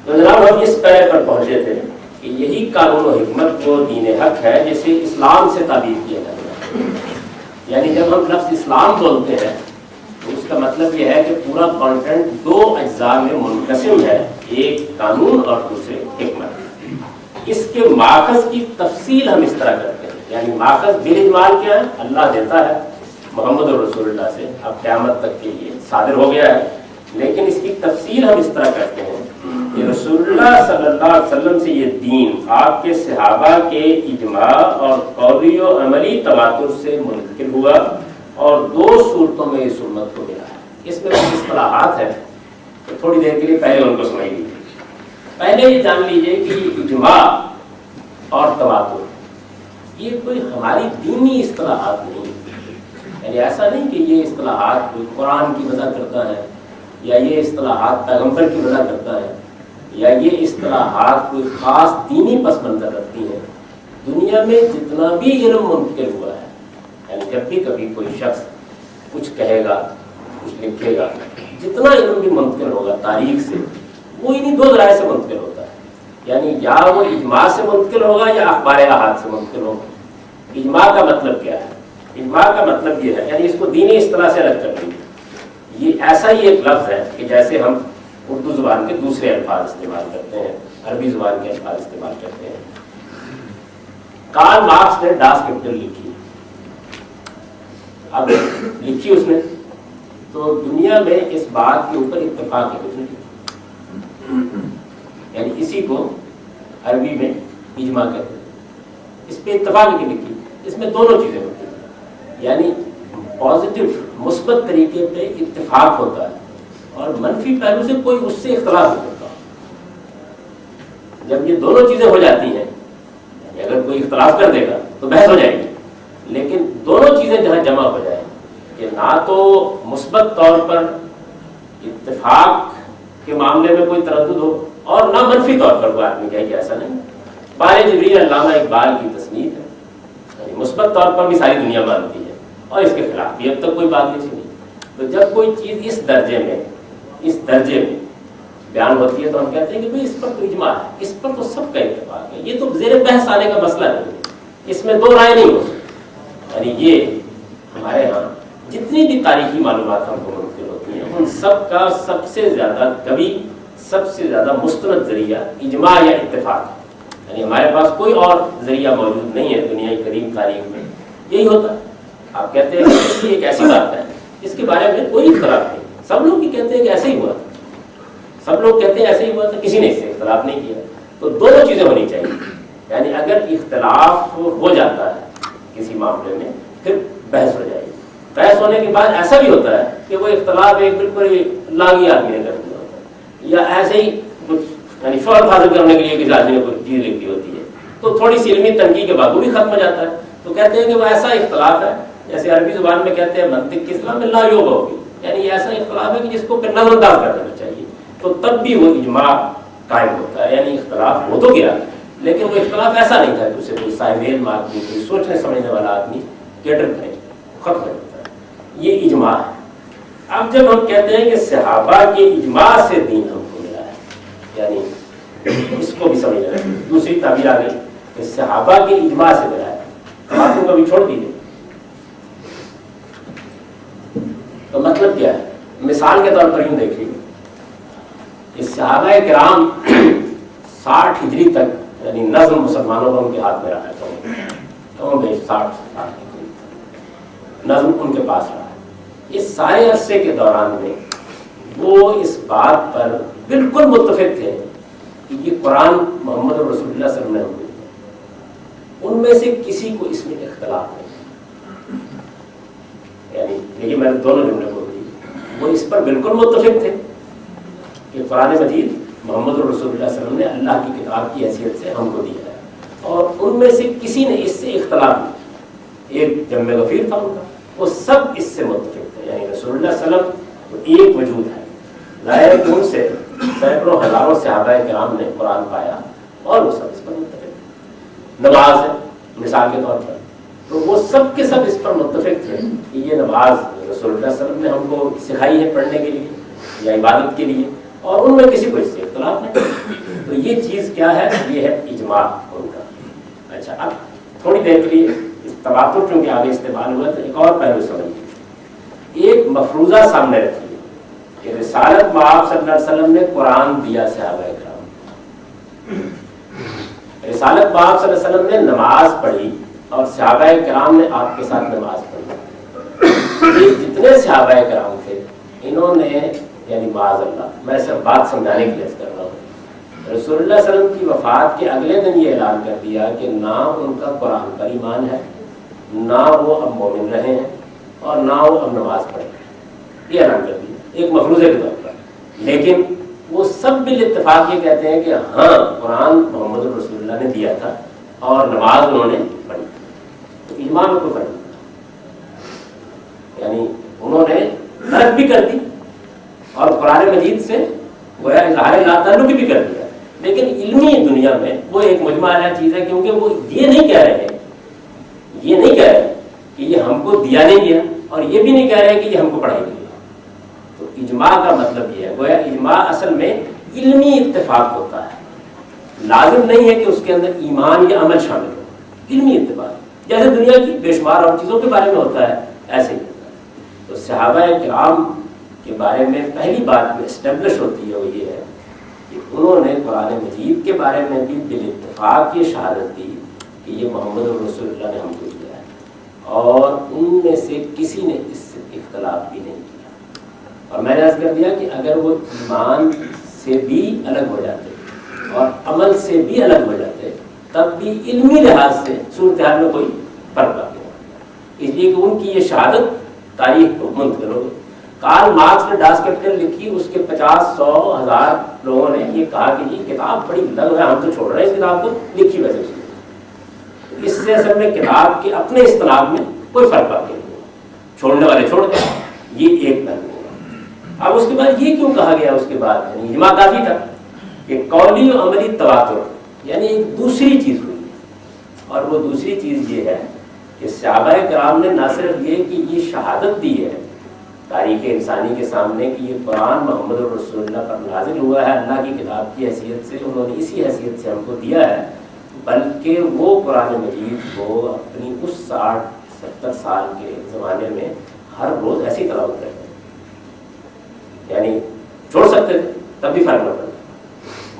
تو جناب ہم اس پیرے پر پہنچے تھے کہ یہی قانون و حکمت وہ دین حق ہے جسے اسلام سے تعبیر کیا جاتا ہے. یعنی جب ہم لفظ اسلام بولتے ہیں تو اس کا مطلب یہ ہے کہ پورا کانٹینٹ دو اجزاء میں منقسم ہے، ایک قانون اور دوسرے حکمت. اس کے ماخذ کی تفصیل ہم اس طرح کرتے ہیں، یعنی ماخذ بالاجمال کیا ہے؟ اللہ دیتا ہے محمد رسول اللہ سے، اب قیامت تک کے لیے صادر ہو گیا ہے. لیکن اس کی تفصیل ہم اس طرح کرتے ہیں کہ رسول اللہ صلی اللہ علیہ وسلم سے یہ دین آپ کے صحابہ کے اجماع اور قولی و عملی تواتر سے منتقل ہوا اور دو صورتوں میں اس امت کو ملا ہے. اس میں کچھ اصطلاحات ہیں تو تھوڑی دیر کے لیے پہلے ان کو سمجھ لیجیے. پہلے یہ جان لیجیے کہ اجماع اور تواتر یہ کوئی ہماری دینی اصطلاحات نہیں، یعنی ایسا نہیں کہ یہ اصطلاحات کوئی قرآن کی وضع کرتا ہے یا یہ اصطلاحات پیغمبر کی وضع کرتا ہے یا یہ اصطلاحات کوئی خاص دینی پس منظر رکھتی ہیں. دنیا میں جتنا بھی علم منتقل ہوا ہے، یعنی جب بھی کبھی کوئی شخص کچھ کہے گا کچھ لکھے گا، جتنا علم بھی منتقل ہوگا تاریخ سے وہ انہیں دو ذرائع سے منتقل ہوتا ہے. یعنی یا وہ اجماع سے منتقل ہوگا یا اخبار احاد سے منتقل ہوگا. اجماع کا مطلب کیا ہے؟ اجماع کا مطلب یہ ہے، یعنی اس کو دینی اصطلاح سے الگ کر لیجیے. یہ ایسا ہی ایک لفظ ہے کہ جیسے ہم اردو زبان کے دوسرے الفاظ استعمال کرتے ہیں، عربی زبان کے الفاظ استعمال کرتے ہیں. کارل مارکس نے ڈاس کیپٹل لکھی، اب لکھی اس نے تو دنیا میں اس بات کے اوپر اتفاق ہے کچھ نہیں، یعنی اسی کو عربی میں اجماع کہتے ہیں. اس پہ اتفاق کی لکھی، اس میں دونوں چیزیں ہوتی ہیں، یعنی پازیٹیو مثبت طریقے پہ اتفاق ہوتا ہے اور منفی پہلو سے کوئی اس سے اختلاف نہیں ہوتا. جب یہ دونوں چیزیں ہو جاتی ہیں، یعنی اگر کوئی اختلاف کر دے گا تو بحث ہو جائے گی، لیکن دونوں چیزیں جہاں جمع ہو جائیں کہ نہ تو مثبت طور پر اتفاق کے معاملے میں کوئی تردد ہو اور نہ منفی طور پر کوئی آدمی کہے کہ ایسا نہیں. بار جبریل علامہ اقبال کی تصنیف ہے، یعنی مثبت طور پر بھی ساری دنیا مانتی ہے اور اس کے خلاف بھی اب تک کوئی بات نہیں سنی. تو جب کوئی چیز اس درجے میں بیان ہوتی ہے تو ہم کہتے ہیں کہ بھئی اس پر تو اجماع ہے، اس پر تو سب کا اتفاق ہے، یہ تو زیر بحث آنے کا مسئلہ نہیں ہے، اس میں دو رائے نہیں ہو سکتی. یعنی یہ ہمارے ہاں جتنی بھی تاریخی معلومات ہم کو منتقل ہوتی ہیں ان سب کا سب سے زیادہ کبھی سب سے زیادہ مستند ذریعہ اجماع یا اتفاق ہے. یعنی ہمارے پاس کوئی اور ذریعہ موجود نہیں ہے دنیا کی قدیم تاریخ میں، یہی ہوتا ہے. آپ کہتے ہیں کہ یہ ایک ایسی بات ہے اس کے بارے میں کوئی اختلاف نہیں، سب لوگ ہی کہتے ہیں کہ ایسے ہی ہوا، سب لوگ کہتے ہیں ایسے ہی ہوا تھا، کسی نے اس سے اختلاف نہیں کیا. تو دونوں چیزیں ہونی چاہیے، یعنی اگر اختلاف ہو جاتا ہے کسی معاملے میں پھر بحث ہو جائے گی. بحث ہونے کے بعد ایسا بھی ہوتا ہے کہ وہ اختلاف ایک بالکل لاغی آدمی نے کر دیا ہوتا ہے یا ایسے ہی کچھ یعنی شہرت حاصل کرنے کے لیے کسی آدمی نے کوئی چیز لکھ دی ہوتی ہے تو تھوڑی سی علمی تنقید کے بعد وہ بھی ختم ہو جاتا ہے. تو کہتے ہیں کہ وہ ایسا اختلاف ہے جیسے عربی زبان میں کہتے ہیں منطق کے اسلام میں لا یوگ ہوگی، یعنی یہ ایسا اختلاف ہے کہ جس کو پھر نظر انداز کر دینا چاہیے. تو تب بھی وہ اجماع قائم ہوتا ہے، یعنی اختلاف ہو تو گیا لیکن وہ اختلاف ایسا نہیں تھا کہ اسے کوئی صاحب علم آدمی کوئی سوچنے سمجھنے والا آدمی کیٹر کرے، ختم ہو جاتا ہے. یہ اجماع ہے. اب جب ہم کہتے ہیں کہ صحابہ کے اجماع سے دین ہم کو ملا ہے، یعنی اس کو بھی سمجھنا ہے. دوسری تعبیر آ گئی کہ صحابہ کے اجماع سے ملا ہے، باتوں کو بھی چھوڑ دیجیے. تو مطلب کیا ہے؟ مثال کے طور پر یوں دیکھیے کہ صحابہ کرام 60 ہجری تک یعنی نظم مسلمانوں کو ان کے ہاتھ میں رہا ہے، تو 60 نظم ان کے پاس رہا ہے. اس سارے عرصے کے دوران میں وہ اس بات پر بالکل متفق تھے کہ یہ قرآن محمد رسول اللہ صلی اللہ علیہ وسلم نے ہم کو، ان میں سے کسی کو اس میں اختلاف نہیں. یعنی دیکھیے میں نے دونوں جملے کو دی، وہ اس پر بالکل متفق تھے کہ قرآن مجید محمد رسول اللہ صلی اللہ علیہ وسلم نے اللہ کی کتاب کی حیثیت سے ہم کو دیا ہے، اور ان میں سے کسی نے اس سے اختلاف نہیں. ایک جم غفیر تھا ان کا، وہ سب اس سے متفق تھے. یعنی رسول اللہ صلی اللہ علیہ وسلم تو ایک وجود ہے، ظاہر ہے کہ ان سے سینکڑوں ہزاروں صحابہ کرام نے قرآن پایا اور وہ سب اس پر متفق. نماز ہے مثال کے طور پر، تو وہ سب کے سب اس پر متفق تھے کہ یہ نماز رسول اللہ صلی اللہ علیہ وسلم نے ہم کو سکھائی ہے پڑھنے کے لیے یا عبادت کے لیے، اور ان میں کسی کو اس سے اختلاف نہیں. تو یہ چیز کیا ہے؟ یہ ہے اجماع ان کا. اچھا اب تھوڑی دیر کے لیے تواتر چونکہ آگے استعمال ہوا تو ایک اور پہلو سمجھیے. ایک مفروضہ سامنے رکھیے کہ رسالت مآب صلی اللہ علیہ وسلم نے قرآن دیا صحابہ کرام. رسالت مآب صلی اللہ علیہ وسلم نے نماز پڑھی اور صحابہ کرام نے آپ کے ساتھ نماز پڑھی. یہ جتنے صحابہ کرام تھے انہوں نے یعنی معاذ اللہ میں صرف بات سمجھانے کے لیے کر رہا ہوں, رسول اللہ صلی اللہ علیہ وسلم کی وفات کے اگلے دن یہ اعلان کر دیا کہ نہ ان کا قرآن پر ایمان ہے, نہ وہ اب مومن رہے ہیں اور نہ وہ اب نماز پڑھے. یہ اعلان کر دیا ایک مفروضے کے طور پر. لیکن وہ سب بال اتفاق یہ کہتے ہیں کہ ہاں قرآن محمد رسول اللہ نے دیا تھا اور نماز انہوں نے پڑھی. تو ایمان میں کوئی فرق نہیں, یعنی انہوں نے ترک بھی کر دی اور قرآن مجید سے گویا اظہار لا تعلق بھی کر دیا. لیکن علمی دنیا میں وہ ایک مجمع علیہ چیز ہے, کیونکہ وہ یہ نہیں کہہ رہے کہ یہ ہم کو دیا نہیں گیا اور یہ بھی نہیں کہہ رہے کہ یہ ہم کو پڑھائی نہیں گیا. تو اجماع کا مطلب یہ ہے گویا اجماع اصل میں علمی اتفاق ہوتا ہے, لازم نہیں ہے کہ اس کے اندر ایمان یا عمل شامل ہو. علمی اتفاق جیسے دنیا کی بے شمار اور چیزوں کے بارے میں ہوتا ہے ایسے ہی ہوتا ہے. تو صحابہ کرام کے بارے میں پہلی بات جو اسٹیبلش ہوتی ہے وہ یہ ہے کہ انہوں نے قرآن مجید کے بارے میں بھی بالاتفاق یہ شہادت دی کہ یہ محمد رسول اللہ نے ہم کو دیا ہے, اور ان میں سے کسی نے اس سے اختلاف بھی نہیں کیا. اور میں نے عرض کر دیا کہ اگر وہ ایمان سے بھی الگ ہو جاتے اور عمل سے بھی الگ ہو جاتے تب بھی علمی لحاظ سے صورتحال میں کوئی فرق نہیں ہوتا, اس لیے کہ ان کی یہ شہادت تاریخ کو منتقل ہو گئی. کارل مارکس نے ڈاس کیپٹل لکھی, اس کے 50-100,000 لوگوں نے یہ کہا کہ یہ کتاب بڑی لگ رہا ہے, ہم تو چھوڑ رہے ہیں اس کتاب کو, لکھی ویسے اس نے. اس سے اصل میں کتاب کے اپنے اصطلاح میں کوئی فرق واقع نہیں ہوا, چھوڑنے والے چھوڑ گئے. یہ ایک پہلو ہوا. اب اس کے بعد یہ کیوں کہا گیا, اس کے بعد یعنی اجماع کافی تھا کہ قولی و عملی تواتر یعنی ایک دوسری چیز ہوئی, اور وہ دوسری چیز یہ ہے کہ صحابہ کرام نے نہ صرف یہ کہ یہ شہادت دی ہے تاریخ انسانی کے سامنے کہ یہ قرآن محمد رسول اللہ پر نازل ہوا ہے اللہ کی کتاب کی حیثیت سے, انہوں نے اسی حیثیت سے ہم کو دیا ہے, بلکہ وہ قرآن مجید کو اپنی اس 60-70 سال کے زمانے میں ہر روز ایسی تلاوت کرتے ہیں. یعنی چھوڑ سکتے تھے تب بھی فرق نہ پڑتا,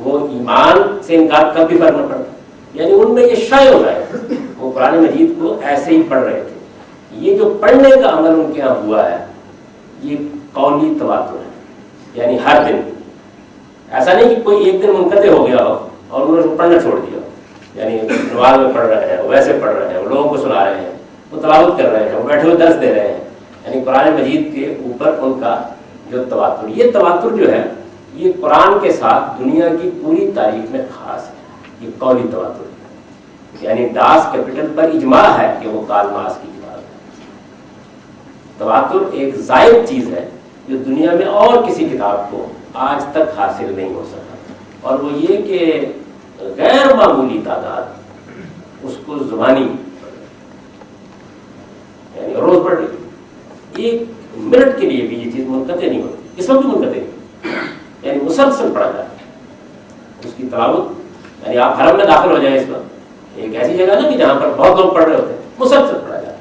وہ ایمان سے انکار کب بھی فرق نہ پڑتا, یعنی ان میں یہ شائع ہو رہا ہے وہ قرآن مجید کو ایسے ہی پڑھ رہے تھے. یہ جو پڑھنے کا عمل ان کے یہاں ہوا ہے یہ قولی تواتر ہے, یعنی ہر دن. ایسا نہیں کہ کوئی ایک دن منقطع ہو گیا ہو اور انہوں نے پڑھنا چھوڑ دیا ہو, یعنی نماز میں پڑھ رہے ہیں, ویسے پڑھ رہے ہیں, وہ لوگوں کو سنا رہے ہیں, وہ تلاوت کر رہے ہیں, وہ بیٹھے ہوئے درس دے رہے ہیں, یعنی قرآن مجید کے اوپر ان کا جو تواتر, یہ تواتر جو ہے یہ قرآن کے ساتھ دنیا کی پوری تاریخ میں خاص ہے. یہ قولی تواتر یعنی ڈاس کیپٹل پر اجماع ہے کہ وہ کارل مارکس کی کتاب ہے. تواتر ایک زائد چیز ہے جو دنیا میں اور کسی کتاب کو آج تک حاصل نہیں ہو سکا, اور وہ یہ کہ غیر معمولی تعداد اس کو زبانی یعنی روز پڑھ رہی, ایک منٹ کے لیے بھی یہ چیز منقطع نہیں ہوتی, اس وقت بھی منقطع نہیں, یعنی مسلسل پڑھا جاتا ہے اس کی تلاوت. یعنی آپ حرم میں داخل ہو جائیں اس وقت, ایک ایسی جگہ نا کہ جہاں پر بہت لوگ پڑھ رہے ہوتے ہیں, مسلسل پڑھا جاتا ہے.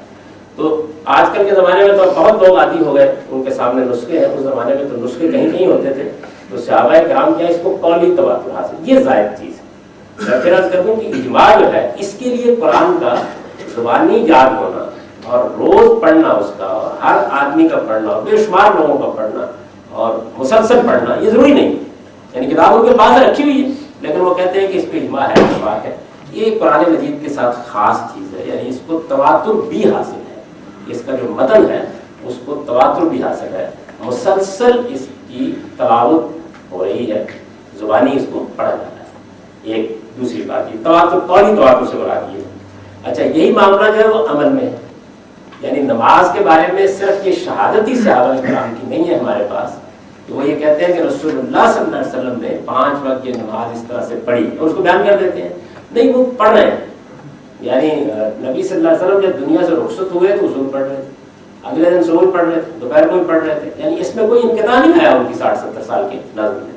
تو آج کل کے زمانے میں تو بہت لوگ عادی ہو گئے, ان کے سامنے نسخے ہیں, اس زمانے میں تو نسخے کہیں کہیں ہوتے تھے. تو صحابہ کرام کیا اس کو قولی تواتر حاصل, یہ زائد چیز ہے. میں پھر عرض کر دوں کہ اجماع جو ہے اس کے لیے قرآن کا زبانی یاد ہونا اور روز پڑھنا, اس کا ہر آدمی کا پڑھنا, بے شمار لوگوں کا پڑھنا اور مسلسل پڑھنا یہ ضروری نہیں. یعنی کتاب ان کے پاس رکھی ہوئی ہے لیکن وہ کہتے ہیں کہ اس پہ اجماع ہے, اتفاق ہے. یہ قرآن مجید کے ساتھ خاص چیز ہے, یعنی اس کو تواتر بھی حاصل ہے, اس کا جو متن ہے اس کو تواتر بھی حاصل ہے, مسلسل اس کی تلاوت ہو رہی ہے, زبانی اس کو پڑھا جاتا ہے. ایک دوسری بات یہ تواتر قولی تواتر سے مراد یہ ہے. اچھا یہی معاملہ جو ہے وہ عمل میں ہے, یعنی نماز کے بارے میں صرف یہ شہادت ہی صحابہ کرام کی نہیں ہے ہمارے پاس کہ وہ یہ کہتے ہیں کہ رسول اللہ صلی اللہ علیہ وسلم نے 5 وقت یہ نماز اس طرح سے پڑھی اور اس کو بیان کر دیتے ہیں. نہیں, وہ پڑھ رہے ہیں. یعنی نبی صلی اللہ علیہ وسلم جب دنیا سے رخصت ہوئے تو اصول پڑھ رہے تھے, اگلے دن سحور پڑھ رہے تھے, دوپہر کو بھی پڑھ رہے تھے, یعنی اس میں کوئی انقطاع نہیں آیا ان کی 60-70 سال کے نظم میں.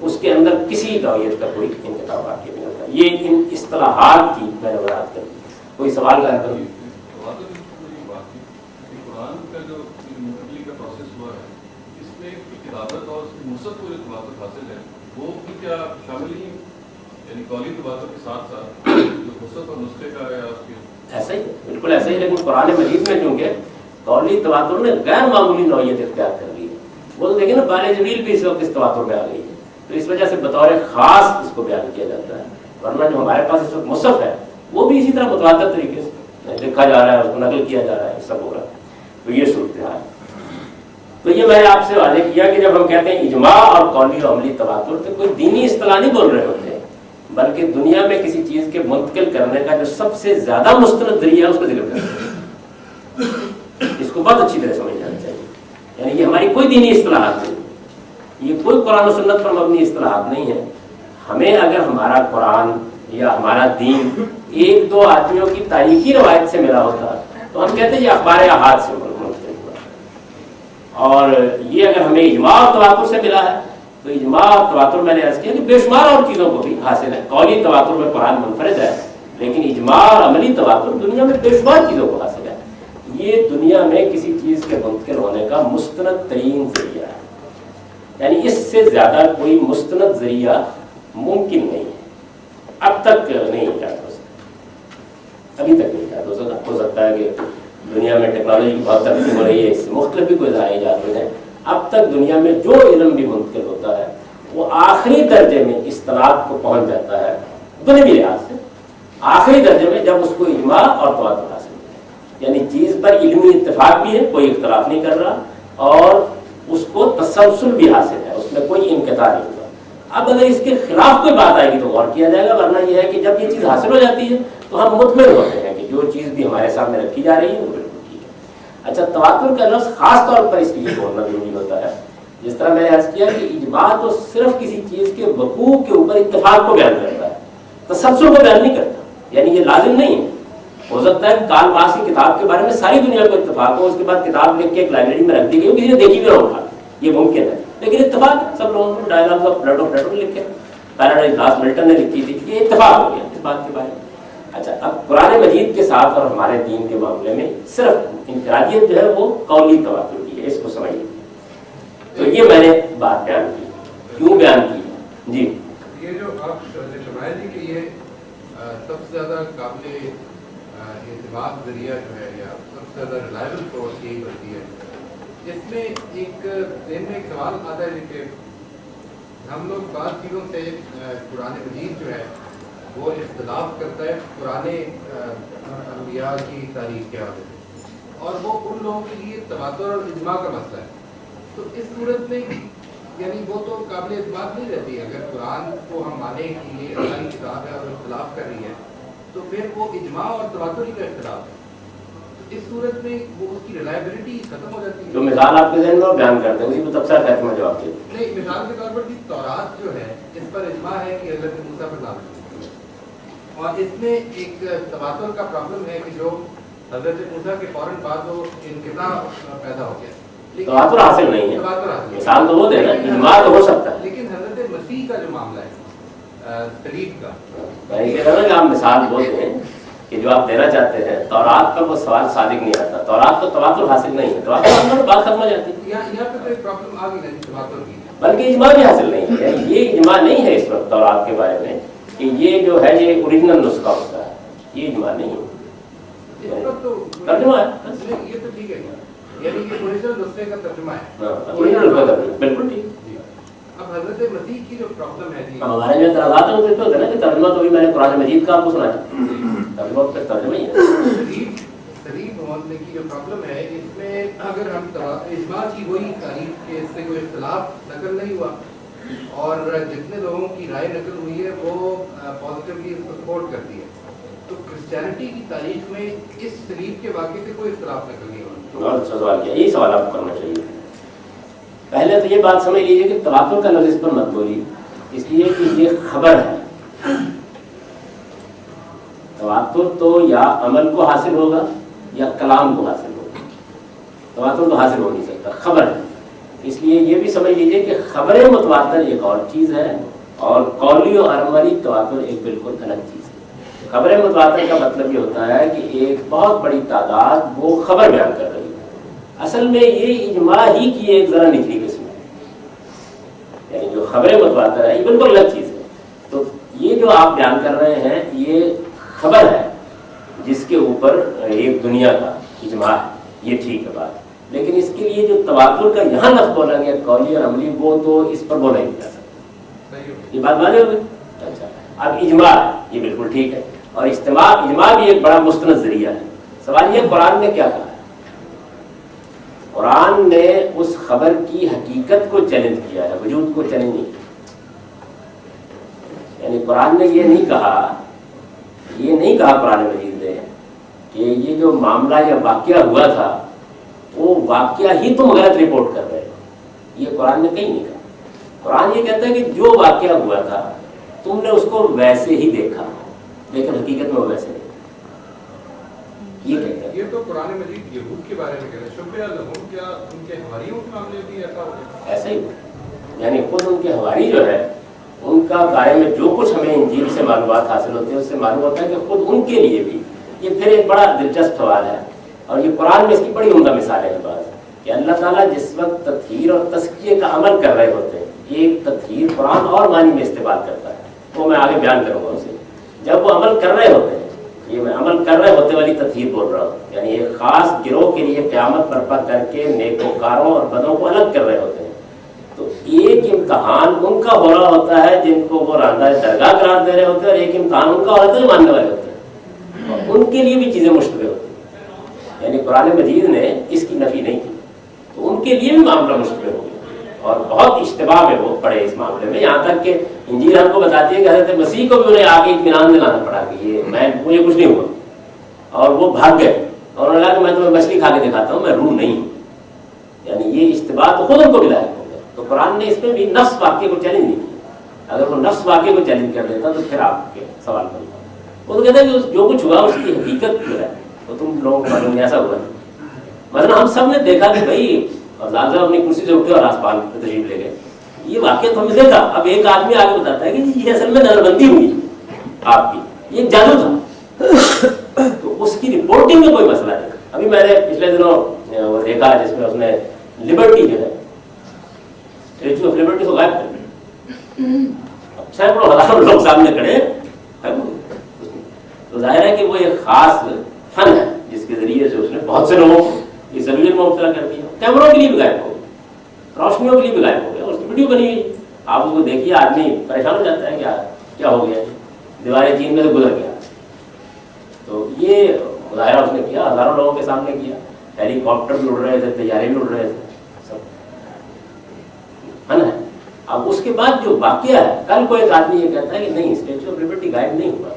اس کے اندر کسی نوعیت کا کوئی انقطاع واقع نہیں ہوتا. یہ ان اصطلاحات کی میں نے وضاحت کر دی. کوئی سوال کا کروں؟ قرآن کا جو منتقلی کا پروسیس ہوا ہے اس میں کتابت اور نسخت کو جو تواتر حاصل ہے وہ بھی کیا شامل ہی یعنی قولی تواتر کے ساتھ ساتھ جو نسخت اور نسخے کا ہے اس کے ایسا ہی بالکل ایسا ہی. لیکن قرآن مجید میں چونکہ قولی تواتر نے غیر معمولی نوعیت اختیار کر لی ہے. وہ تو دیکھیں نا بال جبریل بھی اس وقت اس تواتر میں آ گئی ہے, تو اس وجہ سے بطور خاص اس کو بیان کیا جاتا ہے. ورنہ جو ہمارے پاس اس وقت مصحف ہے وہ بھی اسی طرح متواتر طریقے سے لکھا جا رہا ہے, اس کو نقل کیا جا رہا ہے, سب ہو رہا ہے. تو یہ صورتحال. تو یہ میں نے آپ سے واضح کیا کہ جب ہم کہتے ہیں اجماع اور قولی و عملی تواتر تو کوئی دینی اصطلاح نہیں بول رہے ہوتے, بلکہ دنیا میں کسی چیز کے منتقل کرنے کا جو سب سے زیادہ مستند ذریعہ ہے اس کو ذکر کرتے ہیں. اس کو بہت اچھی طرح سمجھ جانا چاہیے. یعنی یہ ہماری کوئی دینی اصطلاحات نہیں, یہ کوئی قرآن و سنت پر مبنی اصطلاحات نہیں ہے. ہمیں اگر ہمارا قرآن یا ہمارا دین ایک دو آدمیوں کی تاریخی روایت سے ملا ہوتا تو ہم کہتے ہیں یہ اخبار احاد سے منتقل ہوا. اور یہ اگر ہمیں اجماع اور تواتر سے ملا ہے تو اجماع اور تواتر میں نے عرض کیا کہ بے شمار اور چیزوں کو بھی حاصل ہے. قولی تواتر میں قرآن منفرد ہے, لیکن اجماع اور عملی تواتر دنیا میں بے شمار چیزوں کو حاصل ہے. یہ دنیا میں کسی چیز کے منتقل ہونے کا مستند ترین ذریعہ ہے. یعنی اس سے زیادہ کوئی مستند ذریعہ ممکن نہیں ہے. اب تک نہیں ایجاد ہو سکتا, ابھی تک نہیں ایجاد ہو سکتا. ہو سکتا ہے کہ دنیا میں ٹیکنالوجی کی بہت ترقی ہو رہی ہے, اس سے مختلف بھی کوئی ذرائع ایجاد ہو جائے. اب تک دنیا میں جو علم بھی منتقل ہوتا ہے وہ آخری درجے میں اصطلاحات کو پہنچ جاتا ہے دنیوی لحاظ سے. آخری درجے میں جب اس کو اجماع اور تواتر حاصل ہو جائے, یعنی چیز پر علمی اتفاق بھی ہے, کوئی اختلاف نہیں کر رہا, اور اس کو تسلسل بھی حاصل ہے, اس میں کوئی انقطاع نہیں ہوگا. اب اگر اس کے خلاف کوئی بات آئے گی تو غور کیا جائے گا, ورنہ یہ ہے کہ جب یہ چیز حاصل ہو جاتی ہے تو ہم مطمئن ہوتے ہیں کہ جو چیز بھی ہمارے سامنے رکھی جا رہی ہے وہ بالکل ٹھیک ہے. اچھا, تواتر کا لفظ خاص طور پر اس لیے بولنا ضروری ہوتا ہے, جس طرح میں نے عرض کیا کہ اجماع تو صرف کسی چیز کے وقوع کے اوپر اتفاق کو بیان کرتا ہے, تسلسل کو بیان نہیں کرتا. یعنی یہ لازم نہیں ہے. ہو سکتا ہے کارل مارکس کی کتاب کے بارے میں ساری دنیا کو اتفاق ہو, اس کے بعد کتاب لکھ کے ایک لائبریری میں رکھ دی گئی ہو, کسی نے دیکھی بھی نہ اٹھا, یہ ممکن ہے. لیکن اتفاق سب لوگوں نے ڈائلاگز آف پلیٹو نے لکھے, پیراڈائز لاسٹ ملٹن نے لکھی تھی, یہ اتفاق ہو گیا اس بات کے بارے میں. اچھا, اب قرآن مجید کے ساتھ اور ہمارے دین کے معاملے میں صرف انفرادیت جو ہے وہ قولی تواتر کی ہے, اس کو سمجھیے. تو یہ میں نے بات بیان کی, کیوں بیان کی جی. یہ جو آپ شمائے تھی کہ یہ سب سے زیادہ قابل اعتماد ذریعہ جو ہے یا سب سے زیادہ ریلائبل سورس یہی بنتی ہے. اس میں ایک ذہن میں ایک سوال آتا ہے کہ ہم لوگ بعض چیزوں سے قرآن مجید جو ہے وہ اختلاف کرتا ہے پرانے انبیاء کی تاریخ کے حوالے سے, اور وہ ان لوگوں کے لیے تواتر اور اجماع کا مسئلہ ہے. تو اس صورت میں یعنی وہ تو قابل اعتماد نہیں رہتی. اگر قرآن کو ہم مانیں کہ یہ اللہ کی کتاب ہے اور اختلاف کر رہی ہے تو پھر وہ اجماع اور تواتر ہی کا اختلاف ہے. تو اس صورت میں وہ اس کی ریلائبلٹی ختم ہو جاتی ہے. جو مثال آپ کے ذہن میں بیان کرتے ہیں اسی کو تفسیر کہتے ہیں جواب کے نہیں, مثال کے طور پر تورات جو ہے اس پر اجماع ہے کہ حضرت موسیٰ پر نازل ہوئی, اور اس میں ایک تواتر کا پرابلم ہے کہ جو حضرت موسیٰ کے فوراً بعد وہ انقطاع پیدا ہو گیا. تواتر حاصل نہیں ہے, مثال تو وہ دینا, اجماع تو ہو سکتا ہے. لیکن حضرت مسیح کا جو معاملہ ہے صلیب کا, میں یہ کہہ رہا ہوں کہ آپ مثال بولتے ہیں کہ جو آپ دینا چاہتے ہیں تورات پر وہ سوال صادق نہیں آتا. تورات کو تواتر حاصل نہیں ہے, تواتر بات ختم ہو جاتی ہے. یہاں پہ تو ایک پرابلم آ گئی تواتر کی, بلکہ اجماع بھی حاصل نہیں ہے. یہ اجماع نہیں ہے اس وقت تورات کے بارے میں کہ یہ جو ہے یہ اوریجنل نسخہ اس کا ہے, یہ اجماع نہیں ہے. ترجمہ ہے, یہ تو ٹھیک ہے, یعنی کہ اوریجنل نسخے کا ترجمہ ہے. اوریجنل نسخہ بالکل ٹھیک. اب حضرت مسیح کی جو پرابلم ہے جی, ہمارے جو اعتراضات ہیں وہ تو ہوتے ہیں نا کہ ترجمہ تو بھی میں نے قرآن مجید کا آپ کو سنا ہے, ترجمہ پہ ترجمہ ہی ہے. صلیب ہونے کی جو پرابلم ہے اس میں اگر ہم اجماع کی وہی تاریخ کے اس سے کوئی اختلاف نقل نہیں ہوا اور جتنے لوگوں کی رائے نقل ہوئی ہے وہ پازیٹیولی اس کو سپورٹ کرتی ہے, تو کرسچینٹی کی تاریخ میں اس صلیب کے واقعے سے کوئی اختلاف نقل نہیں ہوا. بہت اچھا سوال کیا, یہی سوال آپ کو کرنا چاہیے. پہلے تو یہ بات سمجھ لیجیے کہ تواتر کا لفظ اس پر مت بولیے, اس لیے کہ یہ خبر ہے. تواتر تو یا عمل کو حاصل ہوگا یا کلام کو حاصل ہوگا, تواتر تو حاصل ہو نہیں سکتا, خبر ہے. اس لیے یہ بھی سمجھ لیجئے کہ خبر متواتر ایک اور چیز ہے اور قولی و عملی تواتر ایک بالکل الگ چیز ہے. خبر متواتر کا مطلب یہ ہوتا ہے کہ ایک بہت بڑی تعداد وہ خبر بیان کر رہی ہے. اصل میں یہ اجماع ہی کی ایک ذرا نچلی قسم ہے، یعنی جو خبر متواتر ہے یہ بالکل الگ چیز ہے. تو یہ جو آپ بیان کر رہے ہیں یہ خبر ہے جس کے اوپر ایک دنیا کا اجماع ہے، یہ ٹھیک ہے بات. لیکن اس کے لیے جو تواتر کا یہاں لفظ بولا گیا قولی اور عملی، وہ تو اس پر بولا ہی نہیں جا سکتا. یہ بات واضح ہو گئی. اچھا اب اجماع یہ بالکل ٹھیک ہے، اور اجماع بھی ایک بڑا مستند ذریعہ ہے. سوال یہ قرآن نے کیا کہا ہے؟ قرآن نے اس خبر کی حقیقت کو چیلنج کیا ہے، وجود کو چیلنج نہیں کیا. یعنی قرآن نے یہ نہیں کہا قرآن مجید نے کہ یہ جو معاملہ یا واقعہ ہوا تھا وہ واقعہ ہی تم غلط رپورٹ کر رہے ہو. یہ قرآن نے کہیں نہیں کہا. قرآن یہ کہتا ہے کہ جو واقعہ ہوا تھا تم نے اس کو ویسے ہی دیکھا لیکن حقیقت میں وہ ویسے نہیں. یہ کہتا ہے. یہ تو قرآن مجید یہود کے بارے میں کہہ رہے ہیں. شبہ لہم، کیا ان کے حواریوں کے معاملے بھی ایسا ہو گیا؟ ایسا ہی، یعنی خود ان کے حواری جو ہے ان کا بارے میں جو کچھ ہمیں انجیل سے معلومات حاصل ہوتی ہیں اس سے معلوم ہوتا ہے کہ خود ان کے لیے بھی یہ پھر ایک بڑا دلچسپ سوال ہے. اور یہ قرآن میں اس کی بڑی عمدہ مثالیں ہیں بعض کہ اللہ تعالیٰ جس وقت تطہیر اور تزکیے کا عمل کر رہے ہوتے ہیں، ایک تطہیر قرآن اور معنی میں استعمال کرتا ہے، وہ میں آگے بیان کروں گا اسے. جب وہ عمل کر رہے ہوتے ہیں، یہ میں عمل کر رہے ہوتے والی تطہیر بول رہا ہوں، یعنی ایک خاص گروہ کے لیے قیامت برپا کر کے نیکوکاروں اور بدوں کو الگ کر رہے ہوتے ہیں، تو ایک امتحان ان کا ہو رہا ہوتا ہے جن کو وہ راندہ درگاہ قرار دے رہے ہوتے ہیں، اور ایک امتحان ان کا ہو رہا ہوتا ہے جو ماننے والے ہوتے ہیں، اور ان کے لیے بھی چیزیں مشتبہ ہوتی ہیں. یعنی قرآن مجید نے اس کی نفی نہیں کی، تو ان کے لیے بھی معاملہ مشتبہ ہو گیا اور بہت اشتباہ میں وہ پڑے اس معاملے میں. یہاں تک کہ انجیل ہم کو بتاتی ہے کہ حضرت مسیح کو بھی انہیں آگے اطمینان دلانا پڑا کہ یہ مجھے کچھ نہیں ہوا، اور وہ بھاگ گئے اور انہوں نے کہا کہ میں تمہیں مچھلی کھا کے دکھاتا ہوں، میں روح نہیں ہوں. یعنی یہ اشتباہ تو خود ان کو بھی لاحق ہو گیا. تو قرآن نے اس میں بھی نفس واقعے کو چیلنج نہیں کیا. اگر وہ نفس واقعے کو چیلنج کر دیتا تو پھر آپ کے سوال بنتا. وہ تو کہتا ہے کہ جو کچھ ہوا اس کی حقیقت جو ہے تو تم لوگوں کو معلوم نہیں ایسا ہوا. مثلا ہم سب نے دیکھا کہ بھائی افضال صاحب اپنی کرسی سے اٹھے اور آسمان پہ تشریف لے گئے، یہ واقعہ تو ہم نے دیکھا. اب ایک آدمی آگے بتاتا ہے کہ یہ اصل میں نظر بندی ہوئی آپ کی، یہ جادو تھا. تو اس کی رپورٹنگ میں کوئی مسئلہ نہیں. ابھی میں نے پچھلے دنوں وہ دیکھا جس میں اس نے لبرٹی جو ہے اسٹیچو آف لبرٹی کو غائب کر دیا. سینکڑوں ہزاروں لوگ سامنے کھڑے، تو ظاہر ہے کہ وہ ایک خاص فن ہے جس کے ذریعے سے اس نے بہت سے لوگوں کو اس زمین میں مبتلا کر دیا. کیمروں کے لیے بھی غائب ہو گیا، روشنیوں کے لیے بھی غائب ہو گیا. اس کی ویڈیو بنی ہوئی، آپ اس کو دیکھیے آدمی پریشان ہو جاتا ہے کیا ہو گیا، دیواریں چین میں سے گزر گیا. تو یہ مظاہرہ اس نے کیا، ہزاروں لوگوں کے سامنے کیا. ہیلی کاپٹر بھی اڑ رہے تھے، طیارے بھی اڑ رہے تھے، سب فن ہے. اب اس کے بعد جو واقعہ ہے، کل کو ایک آدمی یہ کہتا ہے کہ نہیں اسٹیچو آف لبرٹی غائب نہیں ہوا،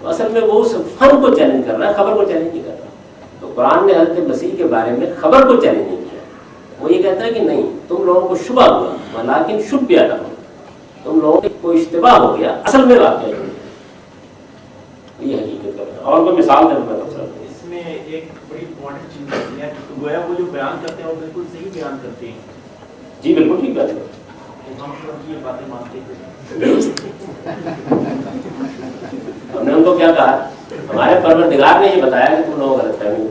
تو اصل میں وہ اس فن کو چیلنج کر رہا ہے، خبر کو چیلنج نہیں کر رہا. تو قرآن نے حضرت مسیح کے بارے میں خبر کو چیلنج نہیں کیا. وہ یہ کہتا ہے کہ نہیں تم لوگوں کو شبہ ہوا، ولیکن شبہ لکم، تم لوگوں کو اشتباہ ہو گیا، اصل میں واقعہ یہ حقیقت کا. اور کوئی مثال دے میں اس میں ایک بڑی امپورٹنٹ چیز ہوتی ہے کہ گویا وہ جو بیان کرتے ہیں وہ بالکل صحیح بیان کرتے ہیں. جی بالکل ٹھیک بات ہے. ہم یہ باتیں مانتے ہیں. ہم نے ان کو کیا کہا، ہمارے پروردگار نے یہ بتایا کہ تم لوگوں غلط فہمی ہوئی.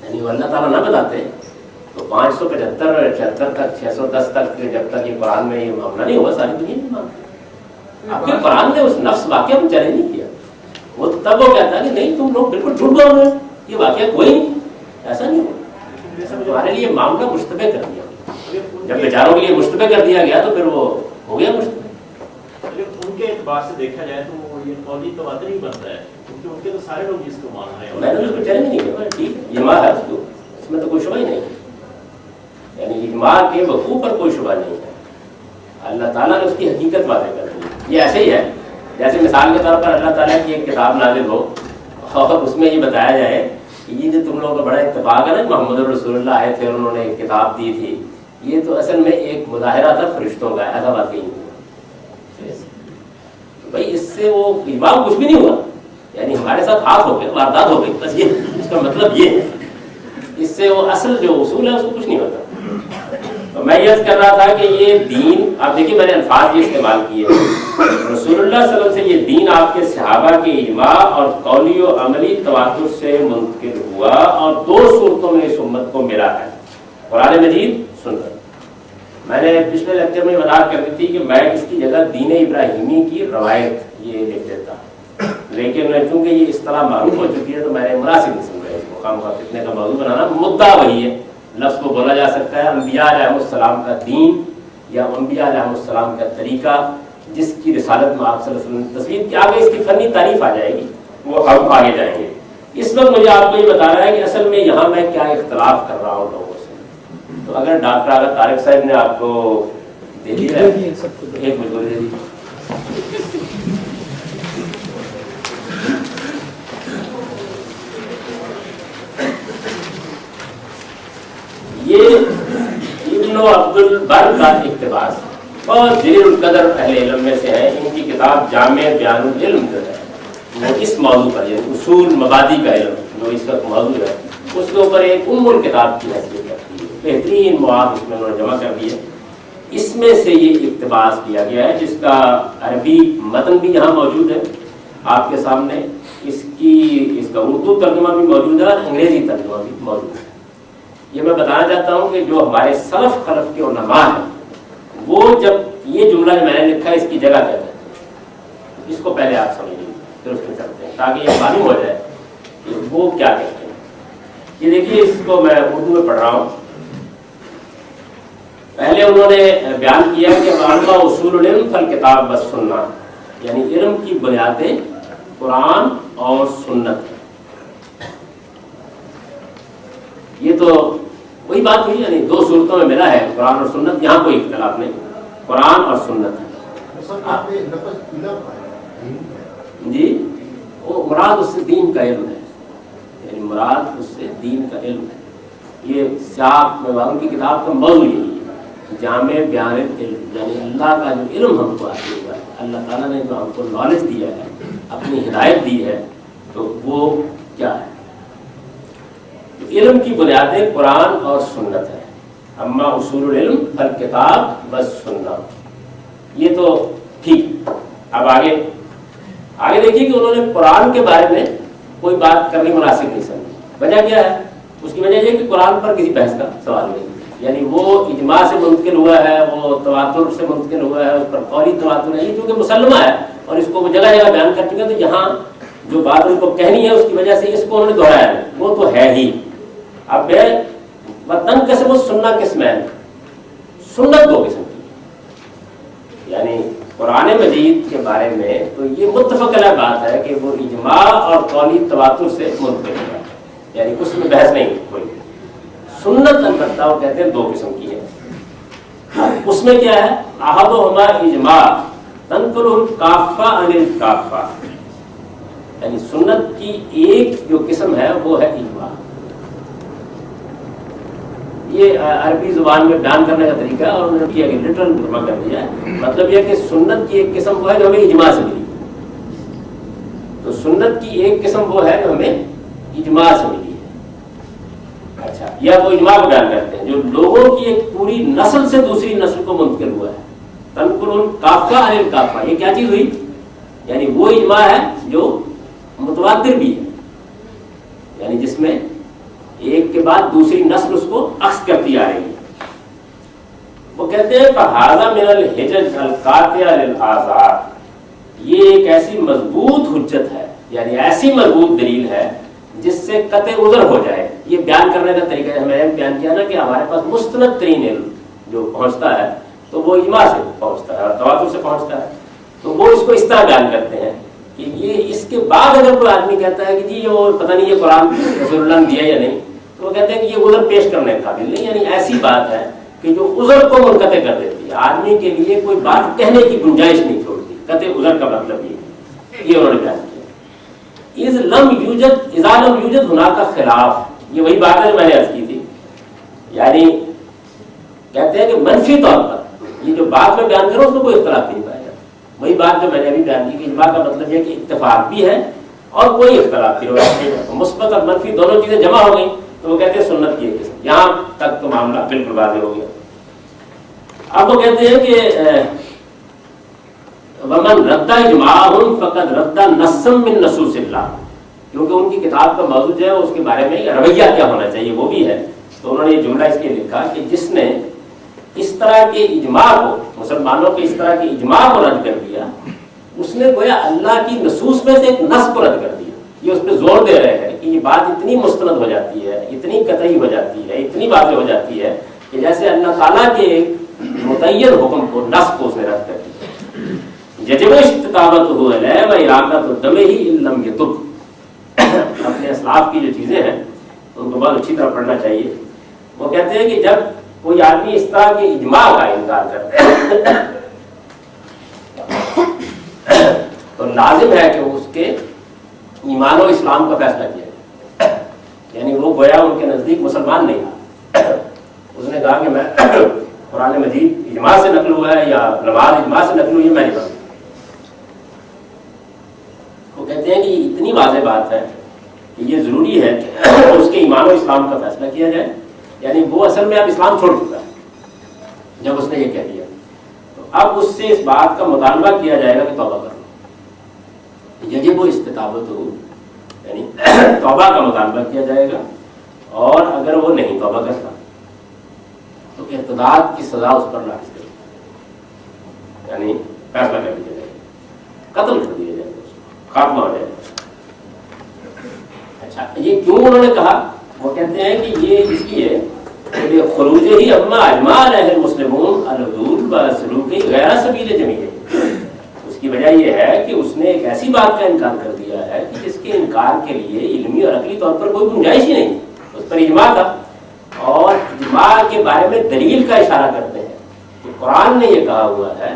یعنی وہ اللہ تعالیٰ نہ بتاتے تو 575 76 تک 610 تک جب تک یہ قرآن میں یہ معاملہ نہیں ہوا ساری دنیا نہیں مانتے. آپ کے قرآن نے اس نفس واقعہ کو چیلنج نہیں کیا. وہ تب وہ کہتا ہے کہ نہیں تم لوگ بالکل جھوٹ بول رہے ہیں، یہ واقعہ کوئی نہیں، ایسا نہیں ہوا. ہمارے لیے معاملہ مشتبہ کر دیا. جب بیچاروں کے لیے مشتبہ کر دیا گیا تو پھر وہ ہو گیا مشتبہ. اگر ان کے اعتبار سے دیکھا جائے تو وہ یہ قولی تواتر ہی بنتا ہے کیونکہ ان کے تو سارے لوگ اس کو مان رہے ہیں. میں نے اس کو چیلنج نہیں کیا. ٹھیک اجماع ہے اس میں تو کوئی شبہ ہی نہیں. یعنی اجماع کے وقوع پر کوئی شبہ نہیں ہے. اللہ تعالیٰ نے اس کی حقیقت واضح کر دی. یہ ایسے ہی ہے جیسے مثال کے طور پر اللہ تعالیٰ کی ایک کتاب نازل ہو اور اس میں یہ بتایا جائے کہ یہ جو تم لوگوں کا بڑا اتفاق ہے نا، محمد رسول اللہ آئے تھے اور انہوں نے ایک کتاب دی تھی، یہ تو اصل میں ایک مظاہرہ تھا فرشتوں کا. ایسا بات نہیں ہوا بھائی، اس سے وہ اجماع کچھ بھی نہیں ہوا. یعنی ہمارے ساتھ ہاتھ ہو گئے، واردات ہو گئی، بس یہ اس کا مطلب یہ ہے. اس سے وہ اصل جو اصول ہے اس کو کچھ نہیں ہوتا. تو میں یہ کر رہا تھا کہ یہ دین، آپ دیکھیے میں نے الفاظ یہ استعمال کیے ہیں، رسول اللہ صلی اللہ علیہ وسلم سے یہ دین آپ کے صحابہ کے اجماع اور قولی و عملی تواتر سے منتقل ہوا، اور 2 صورتوں میں اس امت کو ملا ہے، قرآن مجید، سنت. میں نے پچھلے لیکچر میں وضاحت کر دی تھی کہ میں اس کی جگہ دین ابراہیمی کی روایت یہ لکھ دیتا، لیکن چونکہ یہ اصطلاح معروف ہو چکی ہے تو میں نے مناسب نہیں سمجھا اس کو خام خواہ فتنے کا موضوع بنانا. مدعا وہی ہے، لفظ کو بولا جا سکتا ہے انبیاء علیہ السلام کا دین یا انبیاء علیہ السلام کا طریقہ، جس کی رسالت میں آپ صلی اللہ علیہ وسلم نے تصویر کی. آگے اس کی فنی تعریف آ جائے گی، وہ ہم آگے جائیں گے. اس وقت مجھے آپ کو یہ بتا رہا ہے کہ اصل میں یہاں میں کیا اختلاف کر رہا ہوں لوگوں سے. تو اگر ڈاکٹر اگر طارق صاحب نے آپ کو دے دیا ہے، ایک مجھ کو دے دیجیے. یہ ابن عبد البر کا اقتباس بہت جلیل القدر اہل علم میں سے ہے. ان کی کتاب جامع بیان العلم جو ہے وہ اس موضوع پر، یعنی اصول مبادی کا علم جو اس وقت موضوع ہے، اس کے اوپر ایک الکتاب کی حیثیت رکھتی ہے. بہترین مواد اس میں انہوں نے جمع کر دیے. اس میں سے یہ اقتباس کیا گیا ہے، جس کا عربی متن بھی یہاں موجود ہے آپ کے سامنے. اس کا اردو ترجمہ بھی موجود ہے اور انگریزی ترجمہ بھی موجود ہے. یہ میں بتانا چاہتا ہوں کہ جو ہمارے سلف خلف کے علماء ہیں، وہ جب یہ جملہ جو میں نے لکھا ہے اس کی جگہ کہتے ہیں، اس کو پہلے آپ سمجھ لیجیے پھر اس میں چلتے ہیں تاکہ یہ معلوم ہو جائے کہ وہ کیا کہتے ہیں. یہ دیکھیے، اس کو میں اردو میں پڑھ رہا ہوں. پہلے انہوں نے بیان کیا کہ معلومہ اصول العلم فالکتاب والسنہ، یعنی علم کی بنیادیں قرآن اور سنت. یہ تو وہی بات ہوئی، یعنی 2 صورتوں میں ملا ہے قرآن اور سنت، یہاں کوئی اختلاف نہیں، قرآن اور سنت ہے. جی، وہ مراد اس سے دین کا علم ہے، یعنی مراد اس سے دین کا علم ہے. یہ سیاق میں والوں کی کتاب کا موضوع یہی ہے، جامع بیان العلم، یعنی اللہ کا جو علم ہم کو حاصل ہوا ہے، اللہ تعالیٰ نے جو ہم کو نالج دیا ہے، اپنی ہدایت دی ہے، تو وہ کیا ہے. علم کی بنیادیں قرآن اور سنت ہے. اما اصول العلم فالکتاب والسنہ. یہ تو ٹھیک. اب آگے دیکھیے کہ انہوں نے قرآن کے بارے میں کوئی بات کرنی مناسب نہیں سمجھی. وجہ کیا ہے؟ اس کی وجہ یہ کہ قرآن پر کسی بحث کا سوال نہیں، یعنی وہ اجماع سے منتقل ہوا ہے، وہ تواتر سے منتقل ہوا ہے، اس پر قولی تواتر ہے، یہ چونکہ مسلمہ ہے اور اس کو وہ جگہ جگہ بیان کر چکے ہیں، تو یہاں جو بات ان کو کہنی ہے اس کی وجہ سے اس کو انہوں نے دہرایا ہے. وہ تو ہے ہی. اب وطن قسم و سننا قسم ہے. سنت 2 قسم کی، یعنی قرآن مجید کے بارے میں تو یہ متفق علیہ بات ہے کہ وہ اجماع اور قولی تواتر سے منتقل ہے، یعنی اس میں بحث نہیں کوئی. سنت البتہ وہ کہتے ہیں 2 قسم کی ہے. اس میں کیا ہے؟ احدہما اجماع تنقل الکافہ عن الکافہ، یعنی سنت کی ایک جو قسم ہے وہ ہے اجماع. یہ عربی زبان میں بیان کرنے کا طریقہ ہے، اور انہوں نے کیا کہ لٹرل ترجمہ کر دیا ہے. مطلب یہ کہ سنت کی ایک قسم وہ ہے جو ہمیں اجماع سے ملی، تو سنت کی ایک قسم وہ ہے جو ہمیں اجماع سے ملی ہے. اچھا، یا وہ اجماع کو بیان کرتے ہیں جو لوگوں کی ایک پوری نسل سے دوسری نسل کو منتقل ہوا ہے. تنقل الکافہ عن الکافہ، یہ کیا چیز ہوئی؟ یعنی وہ اجماع ہے جو متواتر بھی ہے، یعنی جس میں ایک کے بعد دوسری نسل اس کو عکس کرتی آ رہی ہے. وہ کہتے ہیں فہذا من الحجج القاطعہ للآثار، یہ ایک ایسی مضبوط حجت ہے، یعنی ایسی مضبوط دلیل ہے جس سے قطع عذر ہو جائے. یہ بیان کرنے کا طریقہ ہے. میں نے بیان کیا نا کہ ہمارے پاس مستند ترین علم جو پہنچتا ہے تو وہ اجماع سے پہنچتا ہے اور تواتر سے پہنچتا ہے. تو وہ اس کو اس طرح بیان کرتے ہیں کہ یہ اس کے بعد اگر کوئی آدمی کہتا ہے کہ جی وہ پتہ نہیں یہ قرآن رسول اللہ نے دیا یا نہیں، تو وہ کہتے ہیں کہ یہ عذر پیش کرنے کا قابل نہیں. یعنی ایسی بات ہے کہ جو عذر کو منقطع کر دیتی ہے، آدمی کے لیے کوئی بات کہنے کی گنجائش نہیں چھوڑتی. قطع عذر کا مطلب یہ انہوں نے بیان کیا. اذا لم یوجد ہناک خلاف، یہ وہی بات ہے جو میں نے عرض کی تھی. یعنی کہتے ہیں کہ منفی طور پر یہ جو بات میں بیان کروں اس میں کوئی اختلاف نہیں پایا جاتا. وہی بات جو میں نے ابھی بیان کی کہ اجماع کا مطلب یہ کہ اتفاق بھی ہے اور کوئی اختلاف نہیں. مثبت اور منفی دونوں چیزیں جمع ہو گئی تو وہ کہتے ہیں سنت کی ایک قسم. یہاں تک تو معاملہ بالکل واضح ہو گیا. اب وہ کہتے ہیں کہ ومن رد اجماعهم فقد رد نصا من نصوص اللہ، کیونکہ ان کی کتاب کا موضوع جو ہے اس کے بارے میں رویہ کیا ہونا چاہیے وہ بھی ہے. تو انہوں نے یہ جملہ اس لیے لکھا کہ جس نے اس طرح کے اجماع کو، مسلمانوں کے اس طرح کے اجماع کو رد کر دیا، اس نے گویا اللہ کی نصوص میں سے ایک نص کو رد کر دیا. یہ اس پہ زور دے رہے ہیں کہ یہ بات اتنی مستند ہو جاتی ہے، اتنی قطعی ہو جاتی ہے، اتنی واضح ہو جاتی ہے کہ جیسے اللہ تعالیٰ کے ایک متعین حکم کو، نص کو اس نے رد کر دیا. یجب استطابتہ علیہ و اراقۃ دمہ ان لم یتب. اپنے اسلاف کی جو چیزیں ہیں ان کو بہت اچھی طرح پڑھنا چاہیے. وہ کہتے ہیں کہ جب کوئی آدمی اس طرح کے اجماع کا انکار کرتا ہے تو لازم ہے کہ اس کے ایمان و اسلام کا فیصلہ کیا جائے. یعنی وہ گویا ان کے نزدیک مسلمان نہیں تھا. اس نے کہا کہ میں قرآن مجید اجماع سے نقل ہوا ہے یا نماز اجماع سے نقل ہوئی ہے، میں نہیں مانتا. وہ کہتے ہیں کہ یہ اتنی واضح بات ہے کہ یہ ضروری ہے کہ اس کے ایمان و اسلام کا فیصلہ کیا جائے. یعنی وہ اصل میں اب اسلام چھوڑ چکا ہے جب اس نے یہ کہہ دیا. تو اب اس سے اس بات کا مطالبہ کیا جائے گا کہ توبہ کر لو. یجب استطابت ہو، یعنی توبہ کا مطالبہ کیا جائے گا، اور اگر وہ نہیں توبہ کرتا تو ارتداد کی سزا اس پر لاحق کرے گی. یعنی فیصلہ کر دیا جائے گا، قتل کر دیا جائے گا، خاتمہ ہو جائے گا. اچھا یہ کیوں انہوں نے کہا؟ وہ کہتے ہیں کہ یہ اس لیے کہ خروج ہی اما اجماع علیہ المسلمون الحدود و سلوک غیر سبیل جمیع. اس کی وجہ یہ ہے کہ اس نے ایک ایسی بات کا انکار کر دیا ہے کہ جس کے انکار کے لیے علمی اور عقلی طور پر کوئی گنجائش ہی نہیں. اس پر اجماع تھا، اور اجماع کے بارے میں دلیل کا اشارہ کرتے ہیں کہ قرآن نے یہ کہا ہوا ہے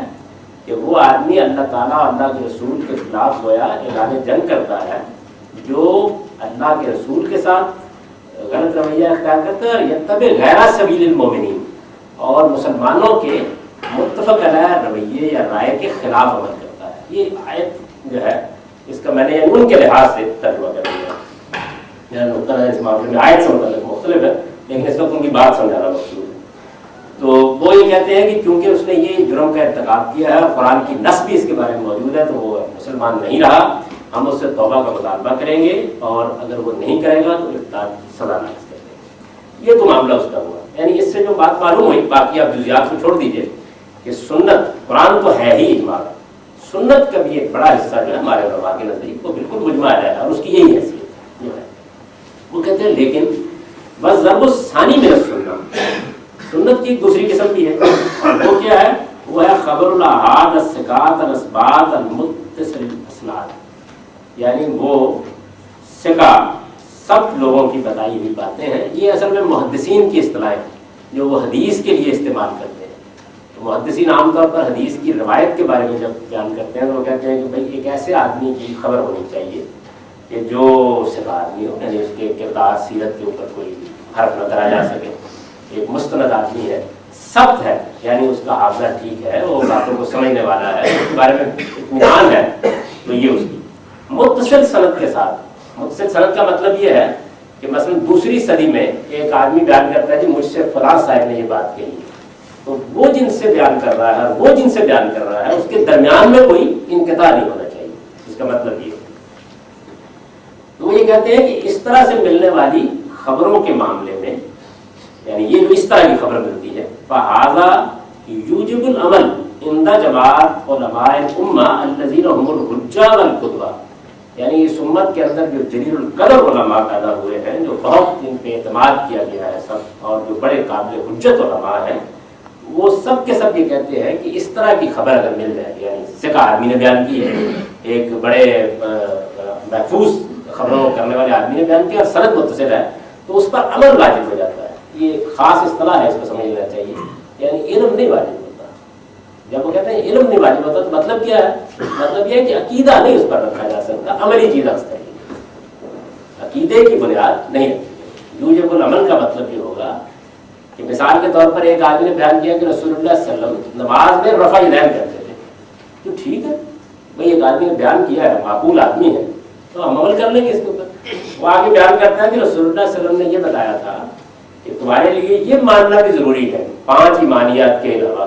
کہ وہ آدمی اللہ تعالیٰ اور اللہ کے رسول کے خلاف گویا اعلان جنگ کرتا ہے جو اللہ کے رسول کے ساتھ غلط رویہ اختیار کرتا ہے، اور یتبع غیر سبیل المومنین، اور مسلمانوں کے متفق علیہ رویے یا رائے کے خلاف عمل کرتا ہے. یہ آیت جو ہے اس کا میں نے ان کے لحاظ سے ترجمہ کر دیا. میرا نقطہ نظر اس معاملے میں آیت سے متعلق مختلف ہے، لیکن اس وقت ان کی بات سمجھانا مقصود ہے. تو وہ یہ کہتے ہیں کہ چونکہ اس نے یہ جرم کا ارتکاب کیا ہے اور قرآن کی نص بھی اس کے بارے میں موجود ہے، تو وہ مسلمان نہیں رہا. ہم اس سے توبہ کا مطالبہ کریں گے، اور اگر وہ نہیں کرے گا تو ارتداد کی سزا نافذ کریں گے. یہ تو معاملہ اس کا ہوا. یعنی اس سے جو بات معلوم ہوئی، باقی آپ جزیات کو چھوڑ دیجئے کہ سنت، قرآن تو ہے ہی اجماع، سنت کا بھی ایک بڑا حصہ جو ہے ہمارے علماء کے نزدیک وہ بالکل مجمع ہے، اور اس کی یہی حیثیت جو ہے. وہ کہتے ہیں لیکن بس ضرب الثانی من السنت، سنت کی ایک دوسری قسم بھی ہے، اور وہ کیا ہے؟ وہ ہے خبر الاحاد الثقات الاسبات المتصل الاسناد. یعنی وہ ثقہ سب لوگوں کی بتائی ہوئی باتیں ہیں. یہ اصل میں محدثین کی اصطلاح ہے جو وہ حدیث کے لیے استعمال کرتے ہیں. تو محدثین عام طور پر حدیث کی روایت کے بارے میں جب بیان کرتے ہیں تو وہ کہتے ہیں کہ بھائی ایک ایسے آدمی کی خبر ہونی چاہیے کہ جو ثقہ آدمی ہو، یعنی اس کے کردار سیرت کے اوپر کوئی حرف نہ کرا جا سکے، ایک مستند آدمی ہے، سخت ہے، یعنی اس کا حافظہ ٹھیک ہے، وہ باتوں کو سمجھنے والا ہے، اس کے بارے میں اطمینان ہے. تو یہ اس کی متصل سند کے ساتھ. متصل سند کا مطلب یہ ہے کہ مثلا دوسری صدی میں ایک آدمی بیان کرتا ہے جی مجھ سے فلاں صاحب نے یہ بات کہی، تو وہ جن سے بیان کر رہا ہے اور وہ جن سے بیان کر رہا ہے اس کے درمیان میں کوئی انقطاع نہیں ہونا چاہیے. اس کا مطلب یہ. تو وہ یہ کہتے ہیں کہ اس طرح سے ملنے والی خبروں کے معاملے میں، یعنی یہ جو اس طرح کی خبر ملتی ہے، فَهَذَا يُوجِبُ الْعَمَلَ عِنْدَ جَمَاعَةِ عُلَمَاءِ الْأُمَّةِ الَّذِينَ هُمُ الْحُجَّةُ وَالْقُدْوَةُ. یعنی اس امت کے اندر جو جلیل القدر علماء پیدا ہوئے ہیں، جو بہت ان پہ اعتماد کیا گیا ہے سب، اور جو بڑے قابل حجت علماء ہیں، وہ سب کے سب یہ کہتے ہیں کہ اس طرح کی خبر اگر مل جائے، یعنی ثقہ آدمی نے بیان کی ہے، ایک بڑے محفوظ خبروں کرنے والے آدمی نے بیان کیا اور سند متصل ہے، تو اس پر عمل واجب ہو جاتا ہے. یہ خاص اصطلاح ہے، اس کو سمجھ لینا چاہیے. یعنی علم نہیں واجب ہوتا. جب وہ کہتے ہیں علم نہیں واجب ہوتا تو مطلب کیا ہے؟ مطلب یہ ہے کہ عقیدہ نہیں اس پر رکھا جا سکتا، عملی چیز رکھ سکتی. عقیدے کی بنیاد نہیں رکھتی. یوجب العمل کا مطلب یہ ہوگا کہ مثال کے طور پر ایک آدمی نے بیان کیا کہ رسول اللہ صلی اللہ علیہ وسلم نماز میں رفع یدین کرتے تھے. تو ٹھیک ہے بھائی، ایک آدمی نے بیان کیا ہے، معقول آدمی ہے، تو ہم عمل کر لیں گے اس کے اوپر. وہ آگے بیان کرتا ہے کہ رسول اللہ صلی اللہ علیہ وسلم نے یہ بتایا تھا کہ تمہارے لیے یہ ماننا بھی ضروری ہے، 5 ایمانیات کے علاوہ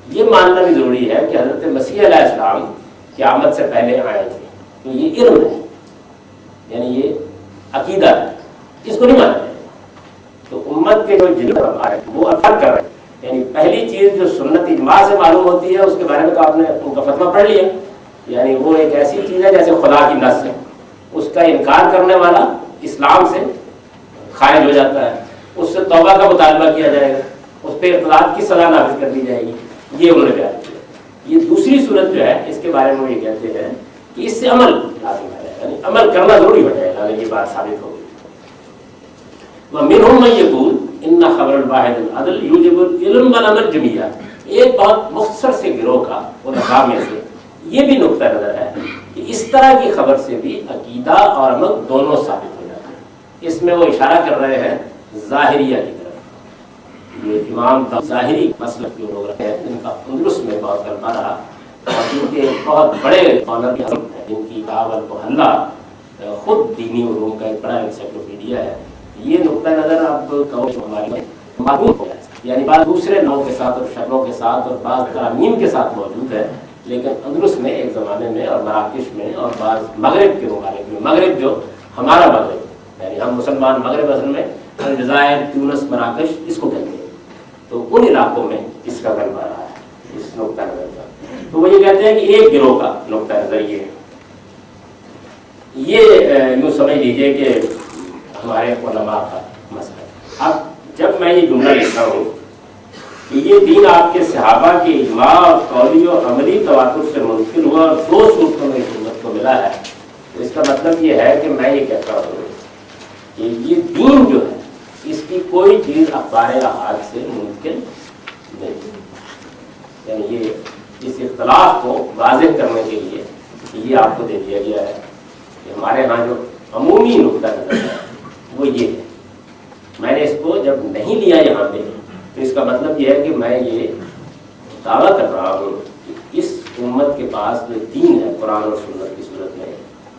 یہ ماننا بھی ضروری ہے کہ حضرت مسیح علیہ السلام قیامت سے پہلے آئے تھے. تو یہ علم ہے، یعنی یہ عقیدہ ہے، اس کو نہیں مانا جائے گا. تو امت کے جو جن وہ فرق کر رہے ہیں. یعنی پہلی چیز جو سنت اجماع سے معلوم ہوتی ہے اس کے بارے میں تو آپ نے ان کا فتویٰ پڑھ لیا، یعنی وہ ایک ایسی چیز ہے جیسے خدا کی نص ہے، اس کا انکار کرنے والا اسلام سے خارج ہو جاتا ہے، اس سے توبہ کا مطالبہ کیا جائے گا، اس پہ ارتداد کی سزا نافذ کر دی جائے گی. یہ انہوں نے بیان کیا. یہ دوسری صورت جو ہے اس کے بارے میں وہ یہ کہتے ہیں کہ اس سے عمل لازم ہے، یعنی عمل کرنا ضروری ہو جائے گا اگر یہ بات ثابت ہوگی. وَمِنْهُمْ مَنْ يَقُولُ إِنَّ خَبْرَ الْوَاحِدِ الْعَدْلِ يُوجِبُ الْعِلْمَ وَالْعَمَلَ جَمِيعًا. ایک بہت مختصر سے گروہ کا علماء میں سے یہ بھی نقطہ نظر ہے کہ اس طرح کی خبر سے بھی عقیدہ اور عمل دونوں ثابت ہو جاتے ہیں. اس میں وہ اشارہ کر رہے ہیں ظاہریہ کی طرف. یہ امام ظاہری مسلک کے لوگ رہے ہیں جن کا اندلس میں بہت غلبہ رہا اور جن کے بہت بڑے آنر کے حسن ہیں، جن کی کتاب المحلہ خود دینی علوم کا ایک بڑا انسائکلوپیڈیا ہے. یہ نقطہ نظر اب ہمارے معلوم ہو گیا، یعنی بعض دوسرے نوع کے ساتھ اور شکلوں کے ساتھ اور بعض ترامیم کے ساتھ موجود ہے، لیکن اندلس میں ایک زمانے میں اور مراکش میں اور بعض مغرب کے ممالک میں، مغرب جو ہمارا مغرب یعنی ہم مسلمان مغرب اصل میں الجزائر، تیونس، مراکش اس کو کہتے ہیں، تو ان علاقوں میں اس کا غلبہ رہا ہے اس نقطہ نظر کا. تو وہ یہ کہتے ہیں کہ ایک گروہ کا نقطہ نظر یہ ہے. یہ یوں سمجھ لیجئے کہ ہمارے علماء کا مسئلہ ہے. اب جب میں یہ جملہ لکھتا ہوں کہ یہ دین آپ کے صحابہ کے اجماع اور قولی اور عملی تواتر سے منتقل ہوا اور 2 صورتوں میں اس امت کو ملا ہے، تو اس کا مطلب یہ ہے کہ میں یہ کہتا ہوں کہ یہ دین جو ہے اس کی کوئی چیز اخبار احاد سے منتقل نہیں. یعنی یہ اس اختلاف کو واضح کرنے کے لیے یہ آپ کو دے دیا گیا ہے کہ ہمارے ہاں جو عمومی نقطہ نظر ہے وہ یہ ہے. میں نے اس کو جب نہیں لیا یہاں پہ تو اس کا مطلب یہ ہے کہ میں یہ دعویٰ کر رہا ہوں کہ اس امت کے پاس جو دین ہے قرآن اور سنت کی صورت میں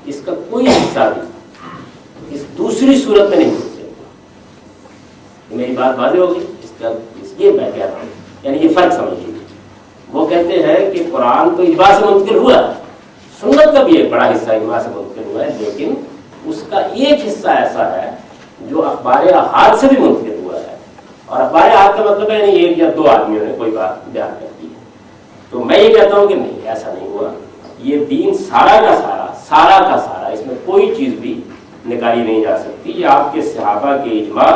اس کا کوئی حصہ بھی اس دوسری صورت میں نہیں ہو سکتا. میری بات واضح ہوگی اس یہ میں کہہ رہا ہوں. یعنی یہ فرق سمجھ لیجیے. وہ کہتے ہیں کہ قرآن تو اجماع سے منتقل ہوا ہے، سنت کا بھی ایک بڑا حصہ اجماع سے منتقل ہوا ہے، لیکن اس کا ایک حصہ ایسا ہے جو اخبار احاد سے بھی منتقل ہوا ہے. اور اخبار احاد کا مطلب ہے نہیں 1 یا 2 آدمیوں نے کوئی بات بیان کر دی ہے. تو میں یہ کہتا ہوں کہ نہیں، ایسا نہیں ہوا. یہ دین سارا کا سارا اس میں کوئی چیز بھی نکالی نہیں جا سکتی. یہ آپ کے صحابہ کے اجماع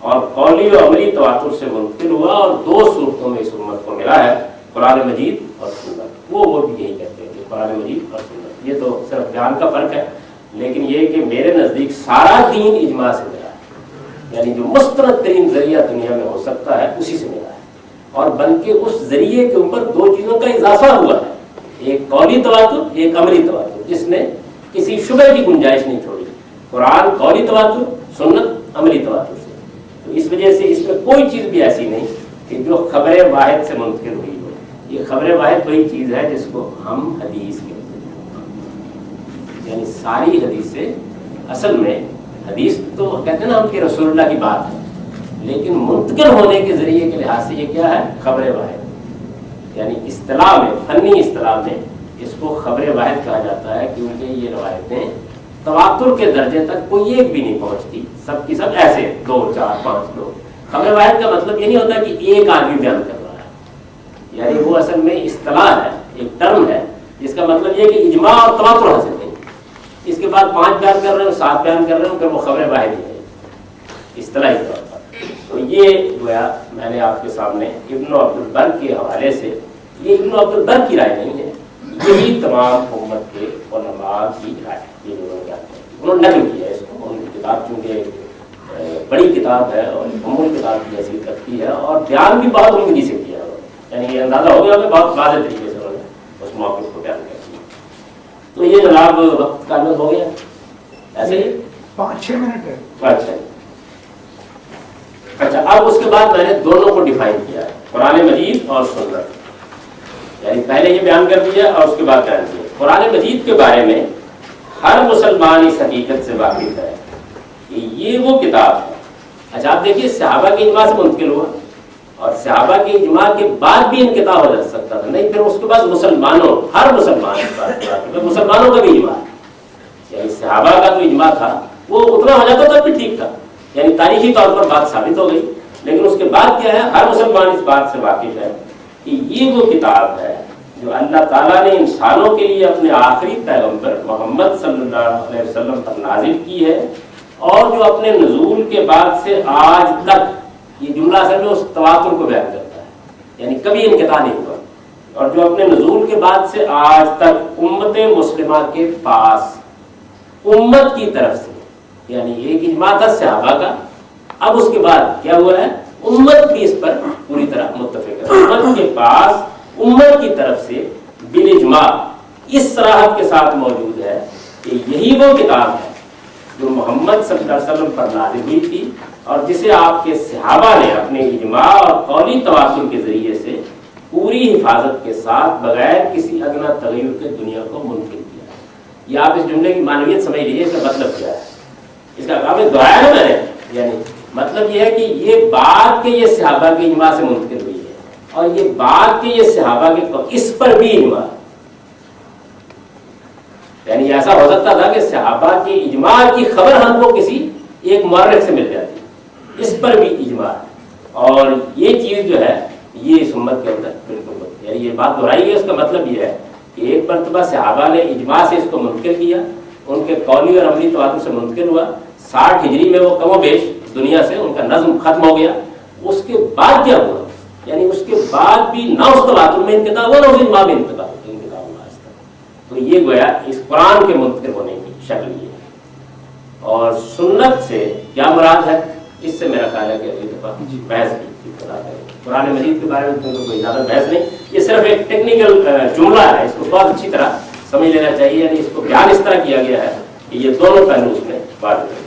اور قولی و عملی تواتر سے منتقل ہوا اور 2 صورتوں میں اس امت کو ملا ہے، قرآن مجید اور سنت. وہ بھی یہی کہتے ہیں کہ قرآن مجید اور سنت. یہ تو صرف بیان کا فرق ہے، لیکن یہ کہ میرے نزدیک سارا دین اجماع سے ملا ہے، یعنی جو مستند ترین ذریعہ دنیا میں ہو سکتا ہے اسی سے ملا ہے. اور بلکہ اس ذریعے کے اوپر 2 چیزوں کا اضافہ ہوا ہے، ایک قولی تواتر، ایک عملی تواتر، جس نے کسی شبہ کی گنجائش نہیں چھوڑی. قرآن قولی تواتر، سنت عملی تواتر سے. تو اس وجہ سے اس میں کوئی چیز بھی ایسی نہیں کہ جو خبر واحد سے منتقل ہوئی ہو. یہ خبر واحد وہی چیز ہے جس کو ہم حدیث کہتے ہیں. یعنی ساری حدیثیں اصل میں حدیث تو کہتے ہیں نا ہم کہ رسول اللہ کی بات ہے، لیکن منتقل ہونے کے ذریعے کے لحاظ سے یہ کیا ہے؟ خبر واحد. یعنی اصطلاح میں، فنی اصطلاح میں اس کو خبر واحد کہا جاتا ہے کیونکہ یہ روایتیں تواتر کے درجے تک کوئی ایک بھی نہیں پہنچتی، سب کی سب ایسے 2 4 5 لوگ. خبر واحد کا مطلب یہ نہیں ہوتا کہ ایک آدمی بیان کر رہا ہے، یعنی وہ اصل میں اصطلاح ہے، ایک ٹرم ہے جس کا مطلب یہ کہ اجماع اور تواتر حاصل نہیں. اس کے بعد 5 بیان کر رہے ہوں، 7 بیان کر رہے ہوں، پھر وہ خبر واحد ہی ہے اصطلاحی طور پر. تو یہ گویا میں نے آپ کے سامنے ابن عبد البر کے حوالے سے، یہ ابن عبد البر کی رائے نہیں ہے، یہی تمام امت کے علماء کی رائے ہے. یہ انہوں نے نقل کیا ہے اس کو. ان کی کتاب چونکہ بڑی کتاب ہے اور عمومی کتاب کی حیثیت رکھتی ہے اور بیان بھی بہت عمدگی سے کیا ہے. یعنی یہ اندازہ ہو گیا کہ بہت واضح طریقے سے انہوں نے اس موقف کو بیان کیا. تو یہ جناب وقت کا انداز ہو گیا ایسے ہی 5-6 منٹ ہے. اچھا اب اس کے بعد میں نے دونوں کو ڈیفائن کیا ہے، قرآن مجید اور سنت. یعنی پہلے یہ بیان کر دیا اور اس کے بعد بیان کیا. قرآن مجید کے بارے میں ہر مسلمان اس حقیقت سے واقف ہے کہ یہ وہ کتاب ہے. اچھا آپ دیکھیے صحابہ کے اجماع سے منتقل ہوا اور صحابہ کے اجماع کے بعد بھی انقطاع ہو جا سکتا تھا, نہیں پھر اس کے بعد مسلمانوں, ہر مسلمان اس بات کے بعد مسلمانوں کا بھی اجماع ہے. یعنی صحابہ کا جو اجماع تھا وہ اتنا ہو جاتا تب بھی ٹھیک تھا, یعنی تاریخی طور پر بات ثابت ہو گئی. لیکن اس کے بعد کیا ہے, ہر مسلمان اس بات سے واقف ہے کہ یہ وہ کتاب ہے جو اللہ تعالیٰ نے انسانوں کے لیے اپنے آخری پیغمبر محمد صلی اللہ علیہ وسلم پر نازل کی ہے, اور جو اپنے نزول کے بعد سے آج تک, یہ جملہ اصل میں اس تواتر کو بیان کرتا ہے, یعنی کبھی انقطاع نہیں ہوا, اور جو اپنے نزول کے بعد سے آج تک امت مسلمہ کے پاس امت کی طرف سے, یعنی ایک اجماع تھا صحابہ کا, اب اس کے بعد کیا ہوا ہے, امت بھی اس پر پوری طرح متفق ہے. امت کے پاس امت کی طرف سے بالاجماع اس صراحت کے ساتھ موجود ہے کہ یہی وہ کتاب ہے جو محمد صلی اللہ علیہ وسلم پر نازل ہوئی تھی, اور جسے آپ کے صحابہ نے اپنے اجماع اور قولی تواتر کے ذریعے سے پوری حفاظت کے ساتھ بغیر کسی ادنیٰ تغیر کے دنیا کو منتقل کیا. یہ آپ اس جملے کی معنویت سمجھ لیجیے, اس کا مطلب کیا ہے, اس کا کام دہرایا نا میں نے, یعنی مطلب یہ ہے کہ یہ بات کہ یہ صحابہ کے اجماع سے منتقل ہوئی ہے, اور یہ بات کہ یہ صحابہ کے اس پر بھی اجماع, یعنی ایسا ہو سکتا تھا کہ صحابہ کے اجماع کی خبر ہم کو کسی ایک مورخ سے مل جاتی, اس پر بھی اجماع ہے. اور یہ چیز جو ہے یہ اس امت کے اندر بالکل, یعنی یہ بات دہرائی ہے, اس کا مطلب یہ ہے کہ ایک مرتبہ صحابہ نے اجماع سے اس کو منتقل کیا, ان کے قولی اور عملی تواتر سے منتقل ہوا, 60 ہجری میں وہ کم و بیش دنیا سے ان کا نظم ختم ہو گیا. اس کے بعد کیا ہوا, یعنی اس کے بعد بھی نہ اس تواتر میں انقطاع ہوا نہ اس اجماع میں انقطاع ہوا. تو یہ گویا اس قرآن کے منتقل ہونے کی شکل یہ ہے. اور سنت سے کیا مراد ہے, اس سے میرا خیال ہے کہ اگلی دفعہ بحث کی قرآن مجید کے بارے میں تو کوئی زیادہ بحث نہیں, یہ صرف ایک ٹیکنیکل جملہ ہے, اس کو بہت اچھی طرح سمجھ لینا چاہیے. یعنی اس کو بیان اس طرح کیا گیا ہے کہ یہ دونوں پہلو اس میں بات ہے.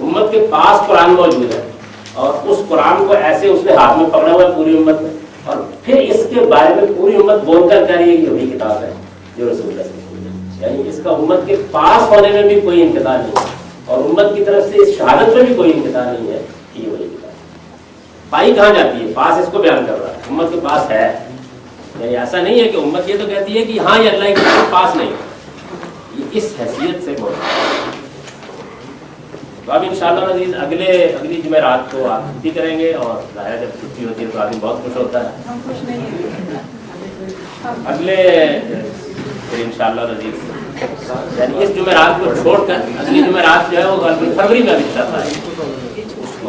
امت کے پاس قرآن موجود ہے, اور اس قرآن کو ایسے اس نے ہاتھ میں پکڑا ہوا ہے پوری امت میں, اور پھر اس کے بارے میں پوری امت بول کر کہہ رہی ہے کہ وہی کتاب ہے جو رسول اللہ صلی اللہ علیہ وسلم, یعنی اس کا امت کے پاس ہونے میں بھی کوئی انقطاع نہیں ہے, اور امت کی طرف سے اس شہادت میں بھی کوئی انقطاع نہیں ہے کہ یہ وہی کتاب ہے. پائی کہاں جاتی ہے, پاس اس کو بیان کر رہا ہے, امت کے پاس ہے. یعنی ایسا نہیں ہے کہ امت یہ تو کہتی ہے کہ ہاں یہ اللہ کے پاس نہیں, یہ اس حیثیت سے موجود ہے. تو اب انشاءاللہ عزیز اگلی جمعرات کو آپ چھٹی کریں گے, اور ظاہر جب چھٹی ہوتی ہے تو آدمی بہت خوش ہوتا ہے. ہم خوش نہیں ہیں. اگلے پھر انشاءاللہ عزیز یعنی اس جمعرات کو چھوڑ کر اگلی جمعرات جو ہے وہ فروری میں انشاءاللہ اس کو